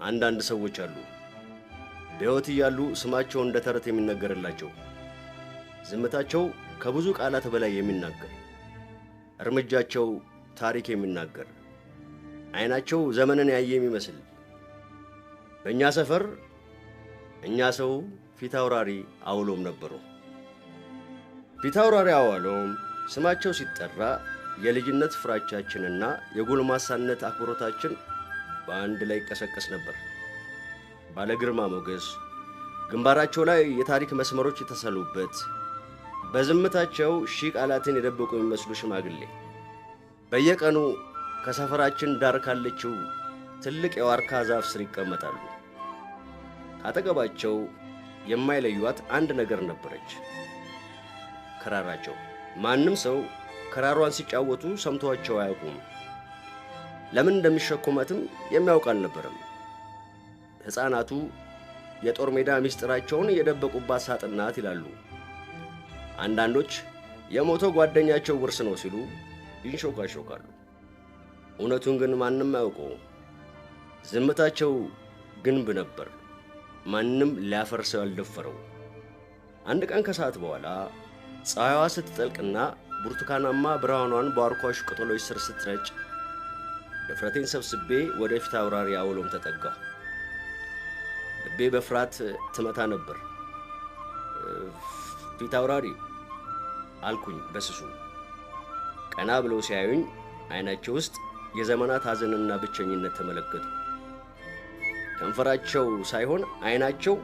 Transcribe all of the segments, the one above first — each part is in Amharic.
አንዳንድ ሰዎች አሉ በሕይወት እያሉ ስማቸው እንደ ተረት የሚነገርላቸው፣ ዝምታቸው ከብዙ ቃላት በላይ የሚናገር፣ እርምጃቸው ታሪክ የሚናገር፣ ዓይናቸው ዘመንን ያየ የሚመስል። በእኛ ሰፈር እኛ ሰው ፊት አውራሪ አውሎም ነበሩ። ፊት አውራሪ አውሎም ስማቸው ሲጠራ የልጅነት ፍራቻችንና የጎልማሳነት አክብሮታችን በአንድ ላይ ይቀሰቀስ ነበር። ባለ ግርማ ሞገስ፣ ግንባራቸው ላይ የታሪክ መስመሮች የተሰሉበት፣ በዝምታቸው ሺህ ቃላትን የደበቁ የሚመስሉ ሽማግሌ በየቀኑ ከሰፈራችን ዳር ካለችው ትልቅ የዋርካ ዛፍ ስር ይቀመጣሉ። አጠገባቸው የማይለዩት አንድ ነገር ነበረች፣ ክራራቸው። ማንም ሰው ክራሯን ሲጫወቱ ሰምቷቸው አያውቁም። ለምን እንደሚሸኩማትም የሚያውቅ አልነበረም። ሕፃናቱ የጦር ሜዳ ምስጢራቸውን የደበቁባት ሳጥን ናት ይላሉ። አንዳንዶች የሞተው ጓደኛቸው ውርስ ነው ሲሉ ይንሾካሾካሉ። እውነቱን ግን ማንም አያውቀው። ዝምታቸው ግንብ ነበር፣ ማንም ሊያፈርሰው ያልደፈረው። አንድ ቀን ከሰዓት በኋላ ፀሐይዋ ስትጠልቅና ብርቱካናማ ብርሃኗን በዋርካዎች ቅጠሎች ስር ስትረጭ ድፍረቴን ሰብስቤ ወደ ፊት አውራሪ አውሎም ተጠጋሁ። ልቤ በፍርሃት ትመታ ነበር። ፊት አውራሪ አልኩኝ በስሱ። ቀና ብለው ሲያዩኝ ዓይናቸው ውስጥ የዘመናት ሐዘንና ብቸኝነት ተመለከቱ። ከንፈራቸው ሳይሆን ዓይናቸው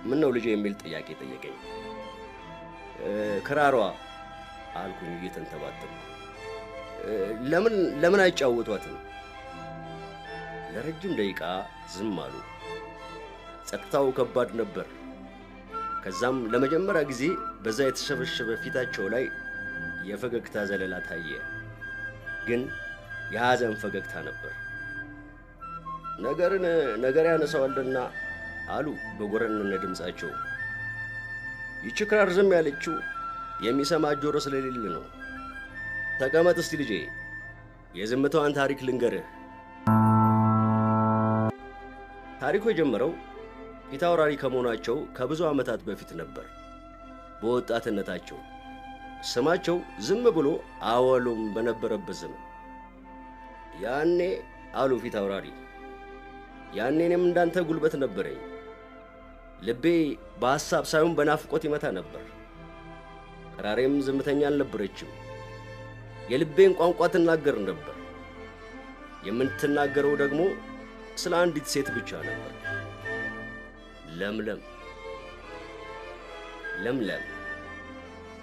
ምን ነው ልጄ የሚል ጥያቄ ጠየቀኝ። ክራሯ አልኩኝ እየተንተባተብኩ። ለምን አይጫወቷትም? ለረጅም ደቂቃ ዝም አሉ። ጸጥታው ከባድ ነበር። ከዛም ለመጀመሪያ ጊዜ በዛ የተሸበሸበ ፊታቸው ላይ የፈገግታ ዘለላ ታየ። ግን የሐዘን ፈገግታ ነበር። ነገር ያነሳዋልና አሉ በጎረነነ ድምፃቸው። ይቺ ክራር ዝም ያለችው የሚሰማ ጆሮ ስለሌለ ነው። ተቀመጥ እስቲ ልጄ፣ የዝምታዋን ታሪክ ልንገርህ። ታሪኩ የጀመረው ፊት አውራሪ ከመሆናቸው ከብዙ ዓመታት በፊት ነበር። በወጣትነታቸው ስማቸው ዝም ብሎ አወሎም በነበረበት ዘመን። ያኔ አሉ ፊት አውራሪ፣ ያኔ እኔም እንዳንተ ጉልበት ነበረኝ። ልቤ በሐሳብ ሳይሆን በናፍቆት ይመታ ነበር። ክራሬም ዝምተኛ አልነበረችም። የልቤን ቋንቋ ትናገር ነበር። የምትናገረው ደግሞ ስለ አንዲት ሴት ብቻ ነበር። ለምለም። ለምለም።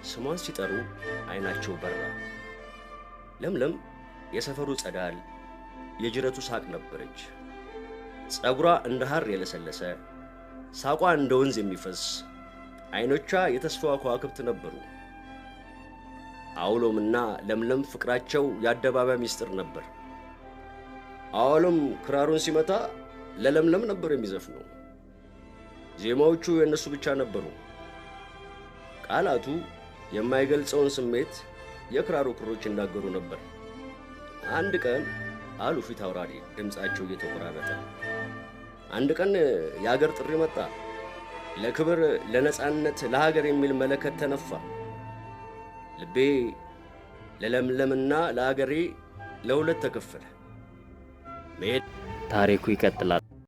ስሟን ሲጠሩ ዓይናቸው በራ። ለምለም የሰፈሩ ጸዳል፣ የጅረቱ ሳቅ ነበረች። ጸጉሯ እንደ ሐር የለሰለሰ፣ ሳቋ እንደ ወንዝ የሚፈስ፣ ዓይኖቿ የተስፋዋ ከዋክብት ነበሩ። አውሎምና ለምለም ፍቅራቸው የአደባባይ ምስጢር ነበር። አውሎም ክራሩን ሲመታ ለለምለም ነበር የሚዘፍነው። ዜማዎቹ የእነሱ ብቻ ነበሩ። ቃላቱ የማይገልጸውን ስሜት የክራሩ ክሮች ይናገሩ ነበር። አንድ ቀን አሉ ፊት አውራሪ ድምፃቸው እየተቆራረጠ፣ አንድ ቀን የአገር ጥሪ መጣ። ለክብር፣ ለነጻነት፣ ለሀገር የሚል መለከት ተነፋ። ልቤ ለለምለምና ለአገሬ ለሁለት ተከፈለ። ታሪኩ ይቀጥላል።